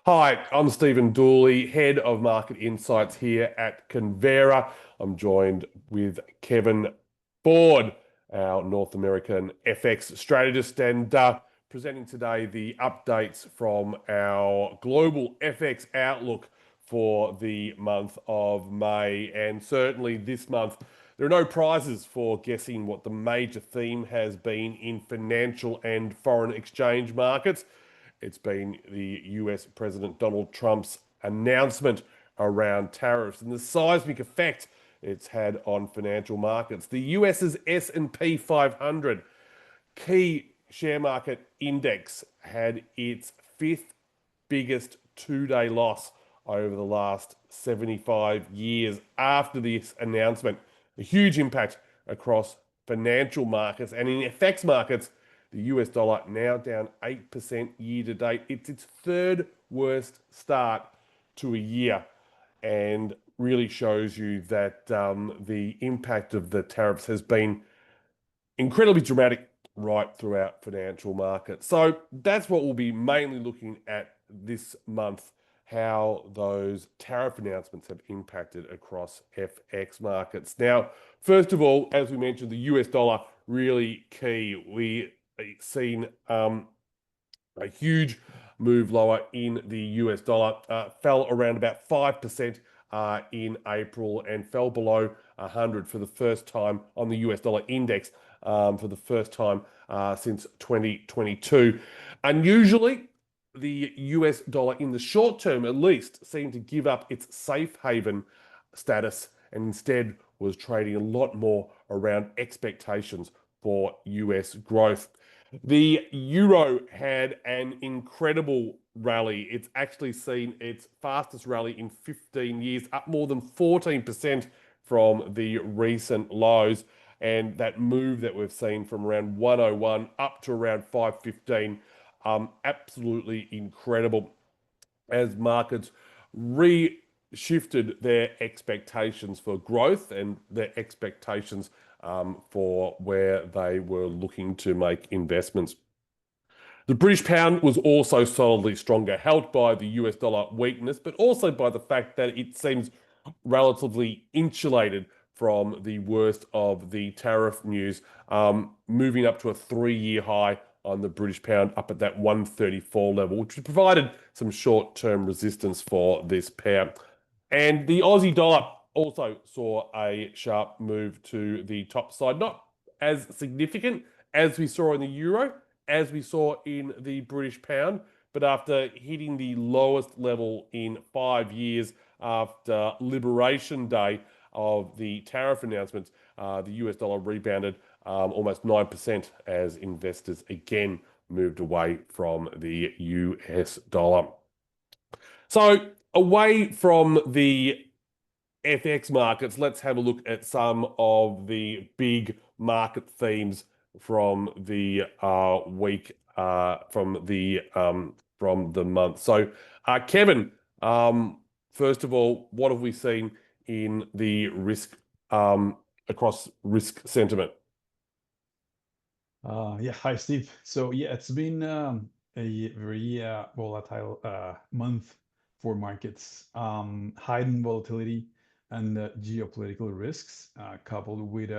Hi, I'm Stephen Dooley, Head of Market Insights here at Convera. I'm joined with Kevin Ford, our North American FX strategist, and presenting today the updates from our global FX outlook for the month of May. And certainly this month, there are no prizes for guessing what the major theme has been in financial and foreign exchange markets. It's been the US President Donald Trump's announcement around tariffs and the seismic effect it's had on financial markets. The US's S&P 500 key share market index had its fifth biggest two-day loss over the last 75 years after this announcement. A huge impact across financial markets and in FX markets. The US dollar now down 8% year to date. It's its third worst start to a year and really shows you that the impact of the tariffs has been incredibly dramatic right throughout financial markets. So that's what we'll be mainly looking at this month, how those tariff announcements have impacted across FX markets. Now, first of all, as we mentioned, the US dollar really key. We've seen a huge move lower in the US dollar, fell around about 5% in April and fell below 100 for the first time on the US dollar index for the first time since 2022. Unusually, the US dollar in the short term at least seemed to give up its safe haven status and instead was trading a lot more around expectations for US growth. The euro had an incredible rally. It's actually seen its fastest rally in 15 years, up more than 14% from the recent lows. And that move that we've seen from around 101 up to around 515, absolutely incredible as markets shifted their expectations for growth and their expectations for where they were looking to make investments. The British pound was also solidly stronger, helped by the US dollar weakness, but also by the fact that it seems relatively insulated from the worst of the tariff news, moving up to a 3-year high on the British pound, up at that 134 level, which provided some short-term resistance for this pair. And the Aussie dollar also saw a sharp move to the top side, not as significant as we saw in the euro, as we saw in the British pound, but after hitting the lowest level in 5 years after Liberation Day of the tariff announcements, the US dollar rebounded almost 9% as investors again moved away from the US dollar. So away from the FX markets, let's have a look at some of the big market themes from the week, from the month. So, Kevin, first of all, what have we seen in the risk across risk sentiment? Yeah, hi Steve. So yeah, it's been a very volatile month for markets. Heightened volatility and geopolitical risks, coupled with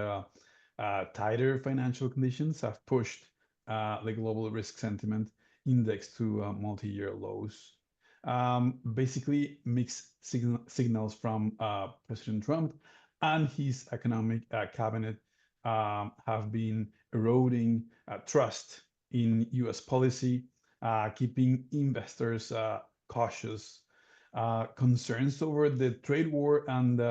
tighter financial conditions, have pushed the global risk sentiment index to multi-year lows. Basically, mixed signals from President Trump and his economic cabinet have been eroding trust in U.S. policy, keeping investors cautious. Concerns over the trade war and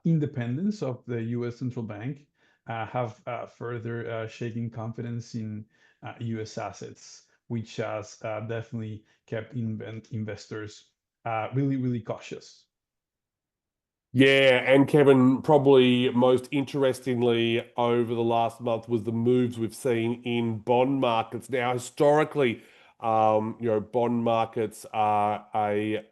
independence of the U.S. Central Bank have further shaken confidence in U.S. assets, which has definitely kept investors really, really cautious. Yeah, and Kevin, probably most interestingly over the last month was the moves we've seen in bond markets. Now, historically, bond markets are a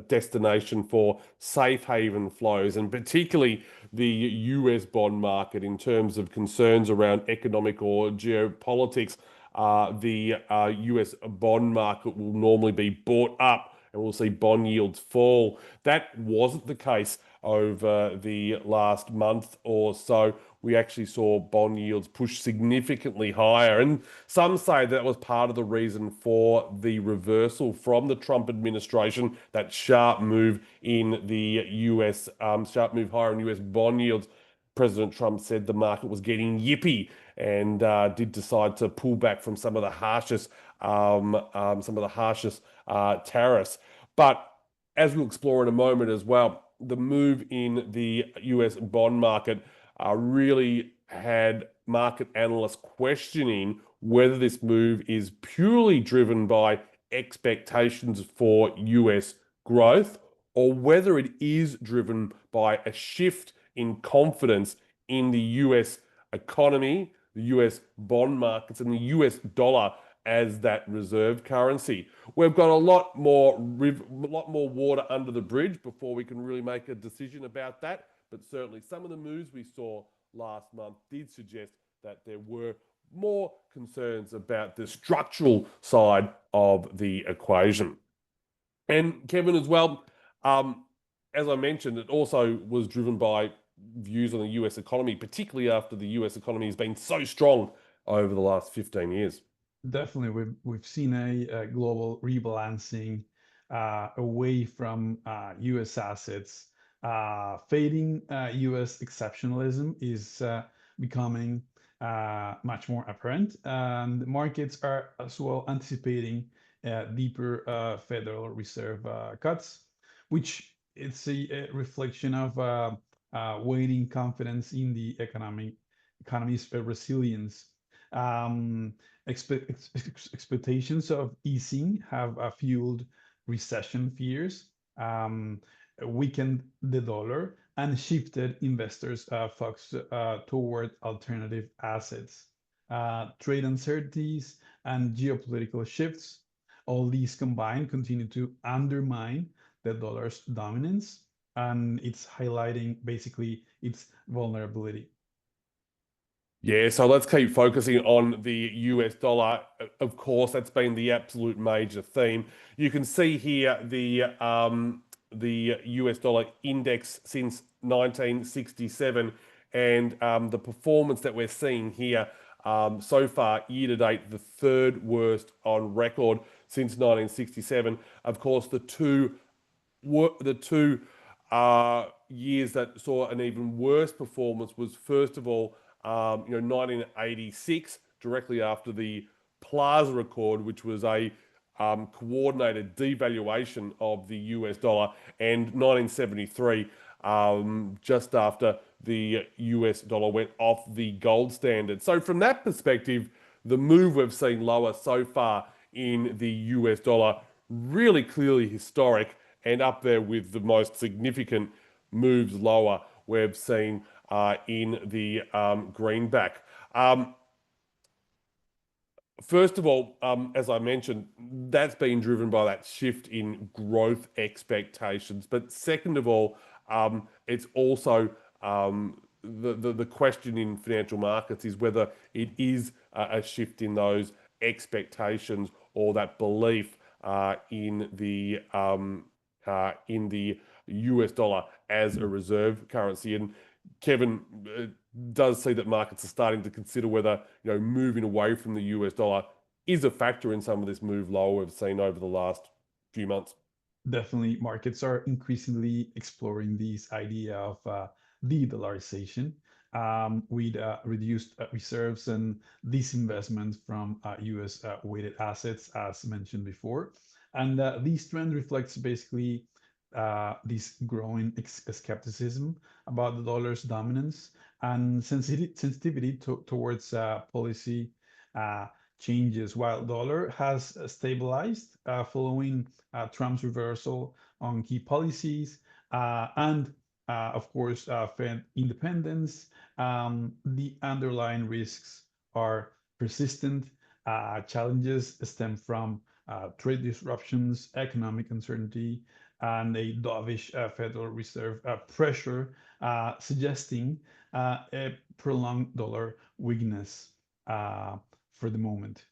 destination for safe haven flows, and particularly the US bond market in terms of concerns around economic or geopolitics the US bond market will normally be bought up and we'll see bond yields fall. That wasn't the case over the last month or so. We actually saw bond yields push significantly higher. And some say that was part of the reason for the reversal from the Trump administration, that sharp move in the US, sharp move higher in US bond yields. President Trump said the market was getting yippy and did decide to pull back from some of the harshest tariffs. But as we'll explore in a moment as well, the move in the US bond market really had market analysts questioning whether this move is purely driven by expectations for US growth or whether it is driven by a shift in confidence in the US economy, the US bond markets, and the US dollar as that reserve currency. We've got a lot more water under the bridge before we can really make a decision about that. But certainly some of the moves we saw last month did suggest that there were more concerns about the structural side of the equation. And Kevin, as well, as I mentioned, it also was driven by views on the US economy, particularly after the US economy has been so strong over the last 15 years. Definitely, we've seen a global rebalancing away from U.S. assets. Fading U.S. exceptionalism is becoming much more apparent, and markets are as well anticipating deeper Federal Reserve cuts, which it's a reflection of waning confidence in the economy's resilience. Um, Expectations of easing have fueled recession fears, weakened the dollar, and shifted investors' focus toward alternative assets. Trade uncertainties and geopolitical shifts, all these combined, continue to undermine the dollar's dominance, and it's highlighting basically its vulnerability. Yeah, so let's keep focusing on the US dollar. Of course, that's been the absolute major theme. You can see here the US dollar index since 1967 and the performance that we're seeing here so far year to date, the third worst on record since 1967. Of course, the two years that saw an even worse performance was first of all, 1986, directly after the Plaza Accord, which was a coordinated devaluation of the US dollar, and 1973, just after the US dollar went off the gold standard. So from that perspective, the move we've seen lower so far in the US dollar really clearly historic and up there with the most significant moves lower we've seen in the greenback. First of all, as I mentioned, that's been driven by that shift in growth expectations. But second of all, it's also the question in financial markets is whether it is a shift in those expectations or that belief in the US dollar as a reserve currency. And Kevin does see that markets are starting to consider whether moving away from the US dollar is a factor in some of this move lower we've seen over the last few months. Definitely, markets are increasingly exploring this idea of de-dollarization with reduced reserves and disinvestment from US weighted assets, as mentioned before. And this trend reflects basically this growing skepticism about the dollar's dominance and sensitivity towards policy changes. While dollar has stabilized following Trump's reversal on key policies and, of course, Fed independence, the underlying risks are persistent. Challenges stem from trade disruptions, economic uncertainty, and a dovish Federal Reserve pressure, suggesting a prolonged dollar weakness for the moment.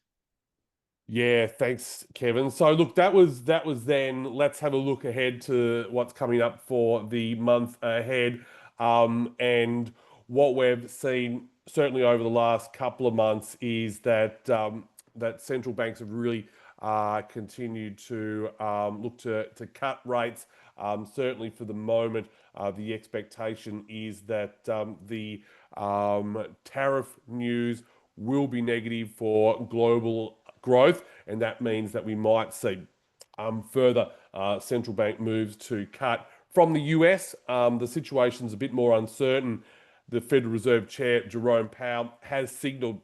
Yeah, thanks, Kevin. So look, that was then. Let's have a look ahead to what's coming up for the month ahead. And what we've seen certainly over the last couple of months is that that central banks have really continued to look to cut rates. Certainly for the moment, the expectation is that the tariff news will be negative for global growth, and that means that we might see further central bank moves to cut. From the US, the situation's a bit more uncertain. The Federal Reserve Chair, Jerome Powell, has signaled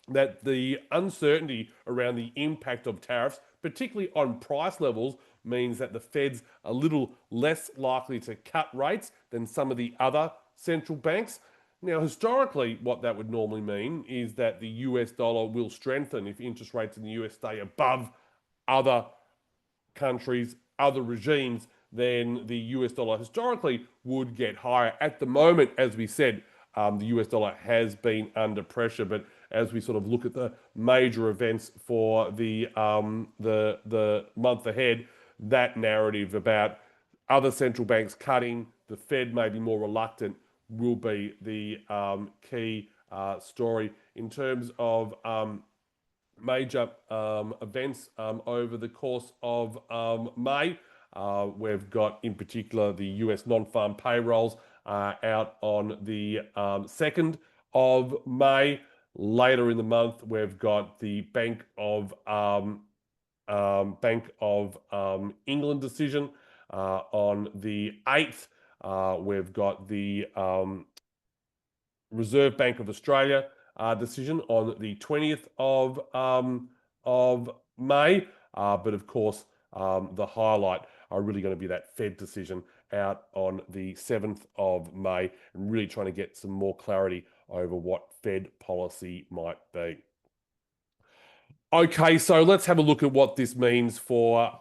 that the uncertainty around the impact of tariffs, particularly on price levels, means that the Fed's a little less likely to cut rates than some of the other central banks. Now, historically, what that would normally mean is that the US dollar will strengthen if interest rates in the US stay above other countries, other regimes, then the US dollar historically would get higher. At the moment, as we said, the US dollar has been under pressure, but as we sort of look at the major events for the month ahead, that narrative about other central banks cutting, the Fed may be more reluctant, will be the key story in terms of major events over the course of May. We've got, in particular, the US non-farm payrolls out on the 2nd of May. Later in the month, we've got the Bank of England decision on the 8th. We've got the Reserve Bank of Australia decision on the 20th of May. But of course, the highlight are really going to be that Fed decision out on the 7th of May, and really trying to get some more clarity over what Fed policy might be. Okay, so let's have a look at what this means for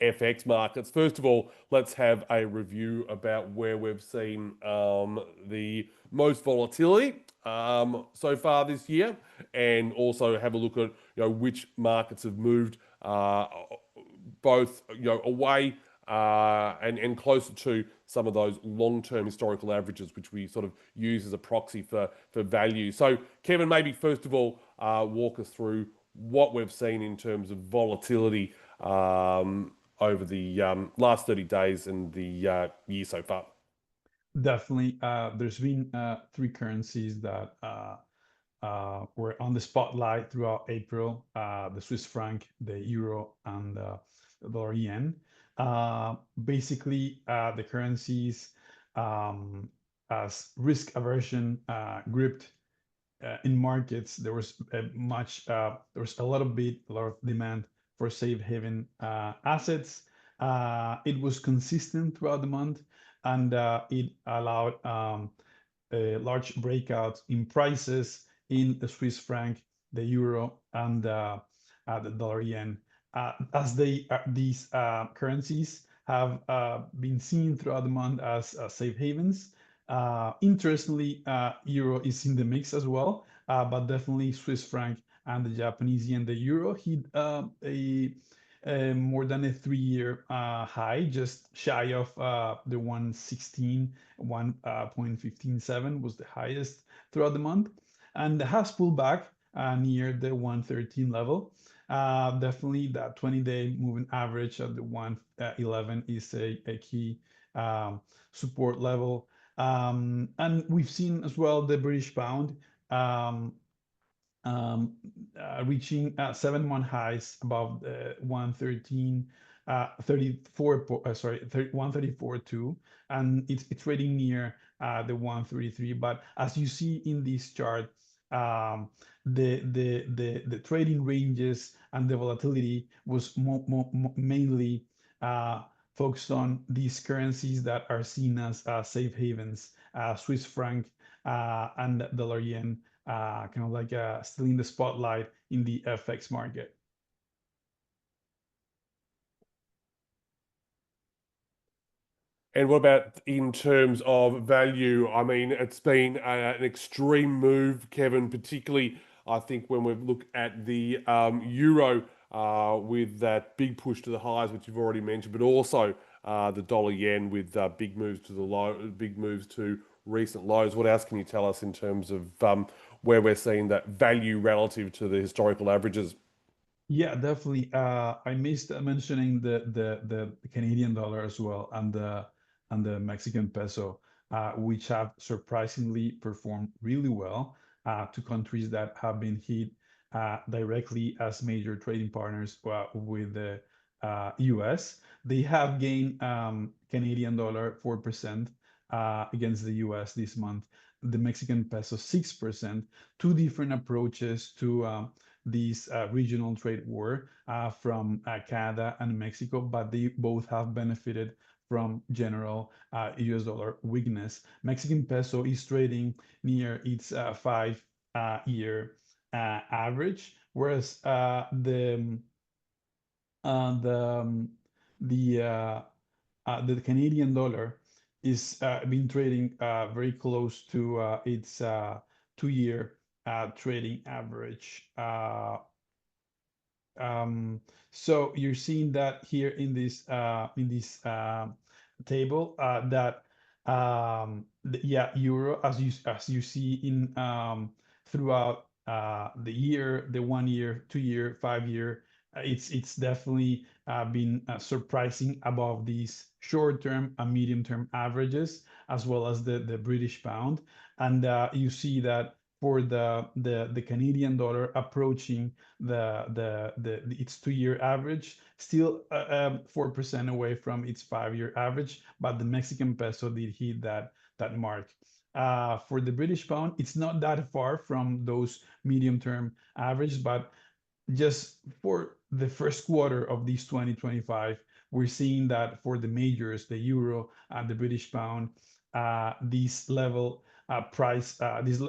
FX markets. First of all, let's have a review about where we've seen the most volatility so far this year, and also have a look at which markets have moved both away and closer to some of those long-term historical averages, which we sort of use as a proxy for value. So, Kevin, maybe first of all, walk us through what we've seen in terms of volatility over the last 30 days and the year so far. Definitely. There's been three currencies that were on the spotlight throughout April: the Swiss franc, the euro, and the dollar yen. Basically, the currencies, as risk aversion gripped in markets, there was there was a lot of demand for safe haven assets. It was consistent throughout the month, and it allowed a large breakout in prices in the Swiss franc, the euro, and the dollar yen. As these currencies have been seen throughout the month as safe havens. Interestingly, euro is in the mix as well, but definitely Swiss franc and the Japanese yen. The euro hit a more than a 3-year high, just shy of the 116, 1.157 was the highest throughout the month, and has pulled back near the 113 level. Definitely that 20-day moving average of the 111 is a key support level. And we've seen as well the British pound reaching 7-month highs above 113, 134.2, and it's trading near the 133. But as you see in this chart, the trading ranges and the volatility was mainly focused on these currencies that are seen as safe havens: Swiss franc and dollar yen, kind of like still in the spotlight in the FX market. And what about in terms of value? I mean, it's been an extreme move, Kevin, particularly I think when we look at the euro with that big push to the highs, which you've already mentioned, but also the dollar yen with big moves to the low, big moves to recent lows. What else can you tell us in terms of where we're seeing that value relative to the historical averages? Yeah, definitely. I missed mentioning the Canadian dollar as well and the Mexican peso, which have surprisingly performed really well to countries that have been hit directly as major trading partners with the US. They have gained Canadian dollar 4% against the US this month, the Mexican peso 6%. Two different approaches to this regional trade war from Canada and Mexico, but they both have benefited from general US dollar weakness. Mexican peso is trading near its 5 year average, whereas the the Canadian dollar is been trading very close to its 2 year trading average. Um, so you're seeing that here in this table that yeah, euro, as you see in throughout the year, the 1 year, 2 year, 5 year, it's definitely been surprising above these short-term and medium-term averages, as well as the British pound. And you see that for the Canadian dollar approaching its 2 year average, still 4% away from its 5 year average, but the Mexican peso did hit that mark. For the British pound, it's not that far from those medium term average, but just for the first quarter of this 2025, we're seeing that for the majors, the euro and the British pound, these level these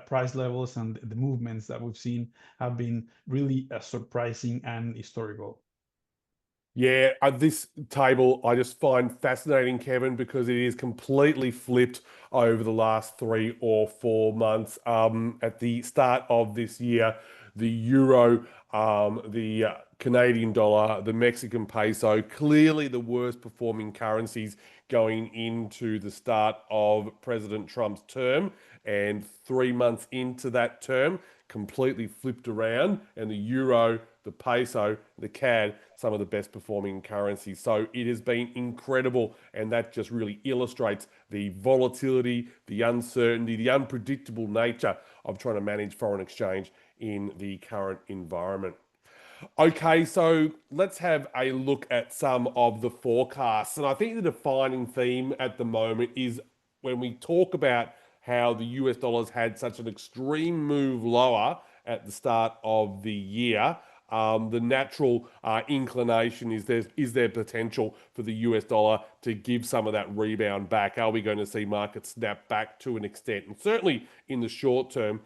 price levels and the movements that we've seen have been really surprising and historical. Yeah, this table I just find fascinating, Kevin, because it is completely flipped over the last 3 or 4 months. At the start of this year, the euro, the Canadian dollar, the Mexican peso, clearly the worst performing currencies going into the start of President Trump's term. And 3 months into that term, completely flipped around, and the euro, the peso, the CAD, some of the best performing currencies. So it has been incredible, and that just really illustrates the volatility, the uncertainty, the unpredictable nature of trying to manage foreign exchange in the current environment. Okay, so let's have a look at some of the forecasts. And I think the defining theme at the moment is when we talk about how the US dollar's had such an extreme move lower at the start of the year. The natural inclination is there potential for the US dollar to give some of that rebound back? Are we going to see markets snap back to an extent? And certainly in the short term,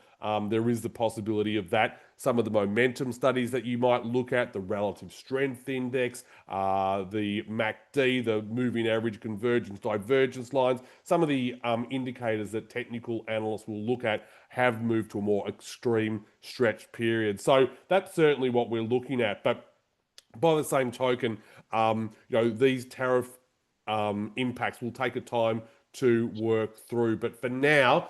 there is the possibility of that. Some of the momentum studies that you might look at, the relative strength index, the MACD, the moving average convergence divergence lines, some of the indicators that technical analysts will look at have moved to a more extreme stretch period. So that's certainly what we're looking at. But by the same token, these tariff impacts will take a time to work through. But for now,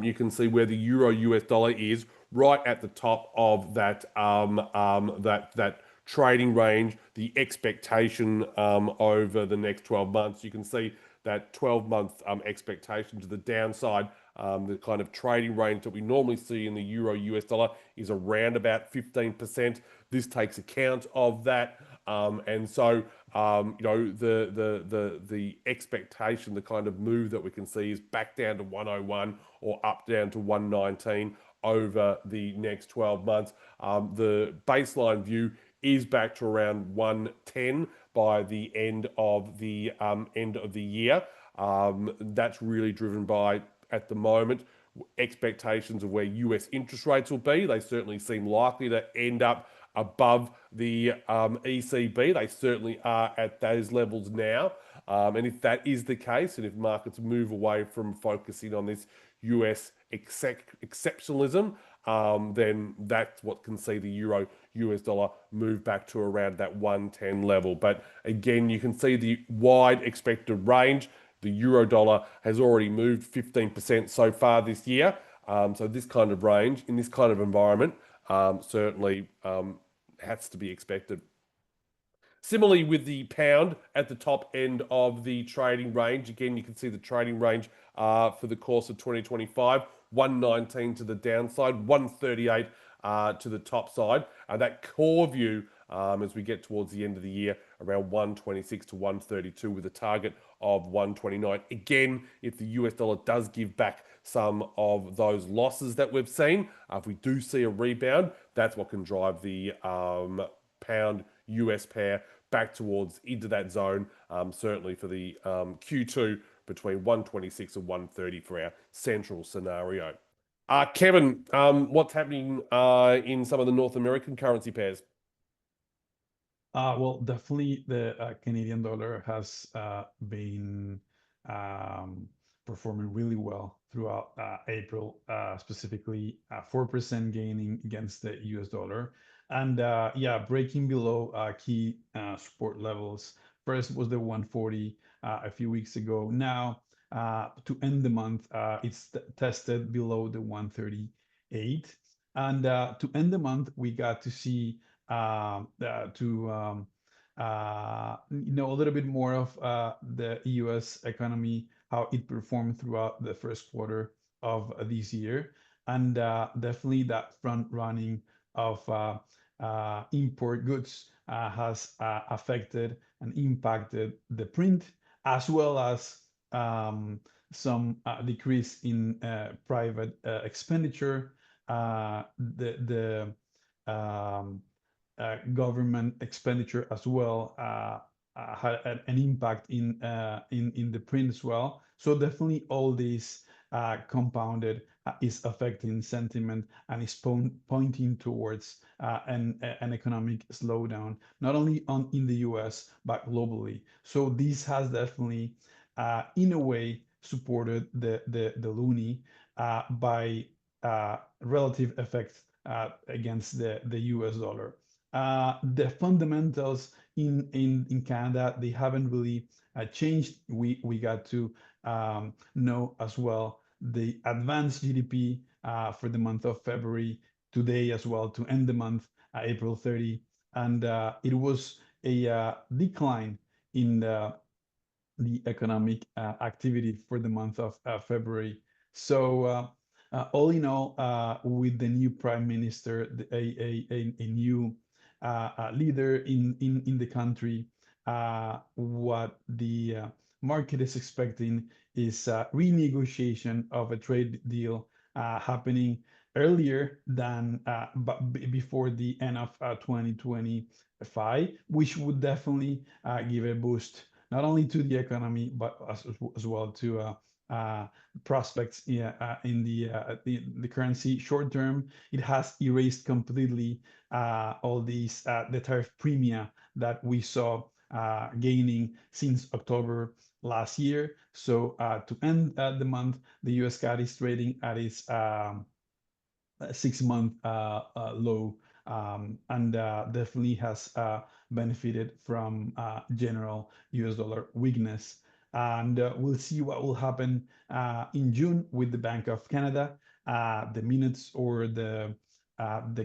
you can see where the euro US dollar is right at the top of that that trading range, the expectation over the next 12 months. You can see that 12-month expectation to the downside. The kind of trading range that we normally see in the euro US dollar is around about 15%. This takes account of that. And so, the expectation, the kind of move that we can see is back down to 101 or up down to 119 over the next 12 months. The baseline view is back to around 110 by the end of the year. That's really driven by, at the moment, expectations of where US interest rates will be. They certainly seem likely to end up above the ECB. They certainly are at those levels now. And if that is the case, and if markets move away from focusing on this US exceptionalism, then that's what can see the euro US dollar move back to around that 110 level. But again, you can see the wide expected range. The euro dollar has already moved 15% so far this year. So this kind of range in this kind of environment certainly has to be expected. Similarly, with the pound at the top end of the trading range, again, you can see the trading range for the course of 2025, 119 to the downside, 138 to the top side. That core view, as we get towards the end of the year, around 126 to 132 with a target of 129. Again, if the US dollar does give back some of those losses that we've seen, if we do see a rebound, that's what can drive the pound US pair back towards into that zone, certainly for the Q2 between 126 and 130 for our central scenario. Kevin, what's happening in some of the North American currency pairs? Well, definitely the Canadian dollar has been performing really well throughout April, specifically 4% gaining against the US dollar. And yeah, breaking below key support levels. First was the 140 a few weeks ago. Now, to end the month, it's tested below the 138. And to end the month, we got to see know a little bit more of the US economy, how it performed throughout the first quarter of this year. And definitely that front running of import goods has affected and impacted the print, as well as some decrease in private expenditure. The government expenditure as well had an impact in the print as well. So definitely all this compounded is affecting sentiment and is pointing towards an economic slowdown, not only in the US but globally. So this has definitely, in a way, supported the loonie by relative effect against the US dollar. The fundamentals in Canada, they haven't really changed. We got to know as well the advanced GDP for the month of February today as well to end the month April 30, and it was a decline in the economic activity for the month of February. So all in all, with the new prime minister, a new leader in the country, what the market is expecting is renegotiation of a trade deal happening earlier than before the end of 2025, which would definitely give a boost not only to the economy but as well to prospects in the currency short term. It has erased completely all these the tariff premia that we saw gaining since October last year. So to end the month, the US CAD is trading at its 6-month low, and definitely has benefited from general US dollar weakness. And we'll see what will happen in June with the Bank of Canada. The minutes or the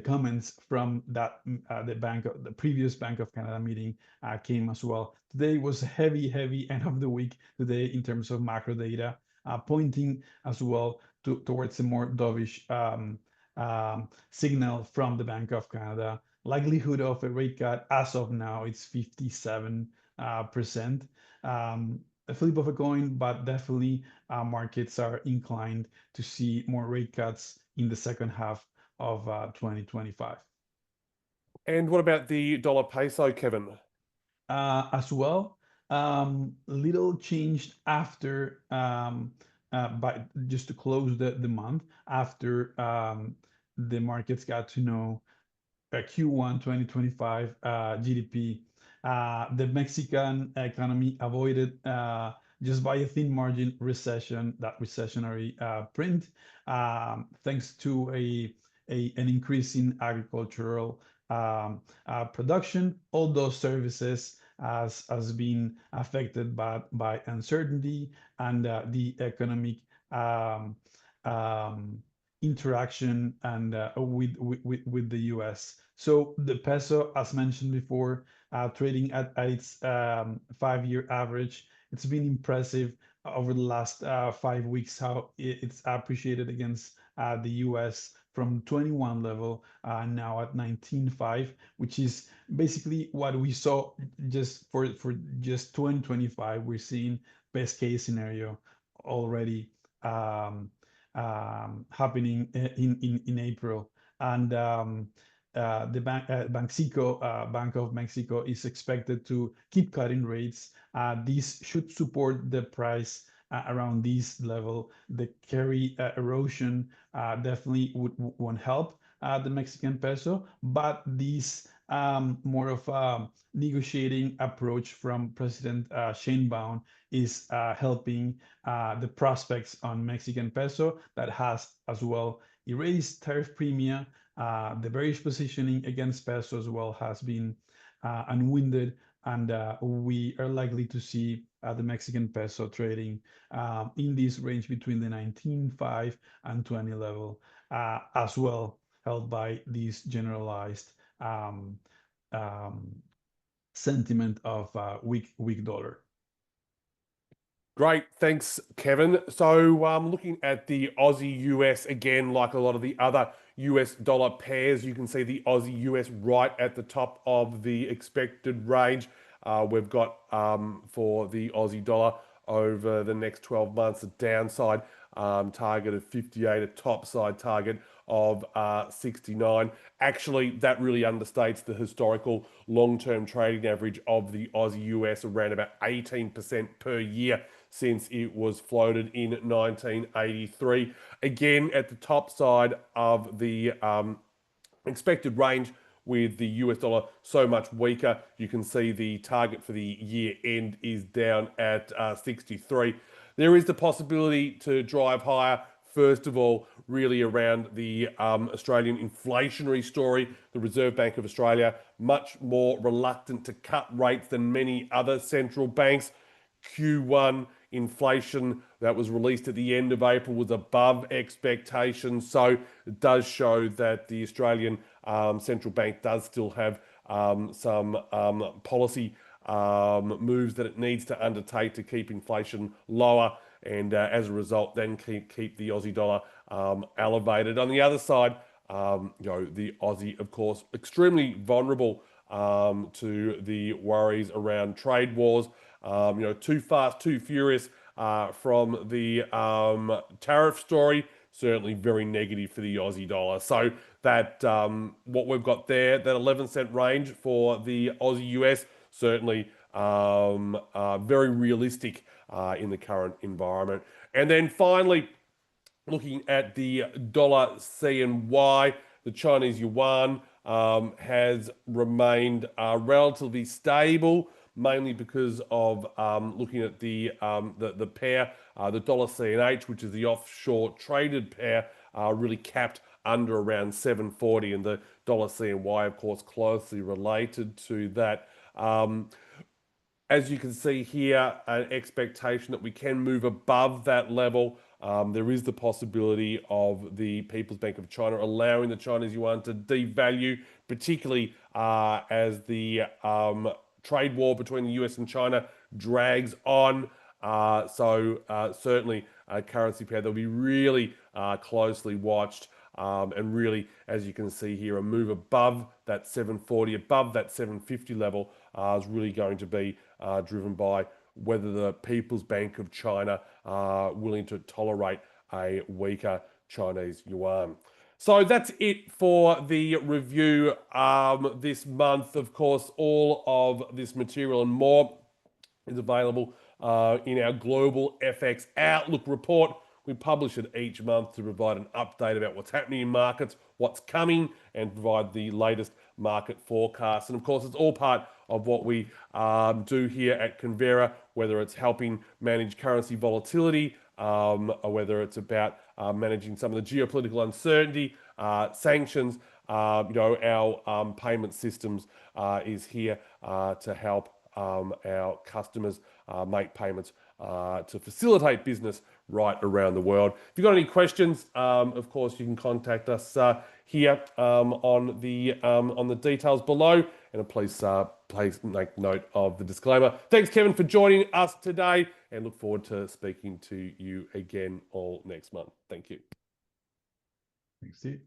comments from that the previous Bank of Canada meeting came as well. Today was a heavy end of the week today in terms of macro data, pointing as well towards a more dovish signal from the Bank of Canada. Likelihood of a rate cut as of now, it's 57%. A flip of a coin, but definitely markets are inclined to see more rate cuts in the second half of 2025. And what about the dollar peso, Kevin? As well, little changed after, but just to close the month after the markets got to know Q1 2025 GDP. The Mexican economy avoided just by a thin margin recession, that recessionary print, thanks to an increase in agricultural production. All those services has been affected by uncertainty and the economic um, um, interaction and with the US. So the peso, as mentioned before, trading at its 5-year average, it's been impressive over the last 5 weeks how it's appreciated against the US from 21 level now at 19.5, which is basically what we saw just for just 2025. We're seeing best case scenario already happening in April. And the Bank of Mexico is expected to keep cutting rates. This should support the price around this level. The carry erosion definitely won't help the Mexican peso, but this more of a negotiating approach from President Sheinbaum is helping the prospects on Mexican peso that has as well erased tariff premia. The bearish positioning against peso as well has been unwinded, and we are likely to see the Mexican peso trading in this range between the 19.5 and 20 level, as well held by this generalized um, sentiment of weak dollar. Great, thanks, Kevin. So, looking at the Aussie US again, like a lot of the other US dollar pairs, you can see the Aussie US right at the top of the expected range. We've got for the Aussie dollar over the next 12 months a downside target of 58, a top side target of 69. Actually, that really understates the historical long-term trading average of the Aussie US, around about 18% per year since it was floated in 1983. Again, at the top side of the expected range, with the US dollar so much weaker, you can see the target for the year end is down at 63. There is the possibility to drive higher. First of all, really around the Australian inflationary story. The Reserve Bank of Australia, much more reluctant to cut rates than many other central banks. Q1 inflation that was released at the end of April was above expectations. So it does show that the Australian central bank does still have some policy moves that it needs to undertake to keep inflation lower, and as a result, then keep the Aussie dollar elevated. On the other side, the Aussie, of course, extremely vulnerable to the worries around trade wars. Too fast, too furious from the tariff story. Certainly very negative for the Aussie dollar. So that what we've got there, that 11-cent range for the Aussie US, certainly very realistic in the current environment. And then finally, looking at the dollar CNY, the Chinese yuan has remained relatively stable, mainly because of looking at the pair, the dollar CNH, which is the offshore traded pair, really capped under around 740, and the dollar CNY, of course, closely related to that. As you can see here, an expectation that we can move above that level. There is the possibility of the People's Bank of China allowing the Chinese yuan to devalue, particularly as the trade war between the US and China drags on. Certainly a currency pair that will be really closely watched. And really, as you can see here, a move above that 740, above that 750 level is really going to be driven by whether the People's Bank of China are willing to tolerate a weaker Chinese yuan. So that's it for the review this month. Of course, all of this material and more is available in our Global FX Outlook report. We publish it each month to provide an update about what's happening in markets, what's coming, and provide the latest market forecasts. And of course, it's all part of what we do here at Convera, whether it's helping manage currency volatility or whether it's about managing some of the geopolitical uncertainty, sanctions. Our payment systems is here to help our customers make payments to facilitate business right around the world. If you've got any questions, of course, you can contact us here on the details below, and please make note of the disclaimer. Thanks, Kevin, for joining us today, and look forward to speaking to you again all next month. Thank you. Thanks, Steve.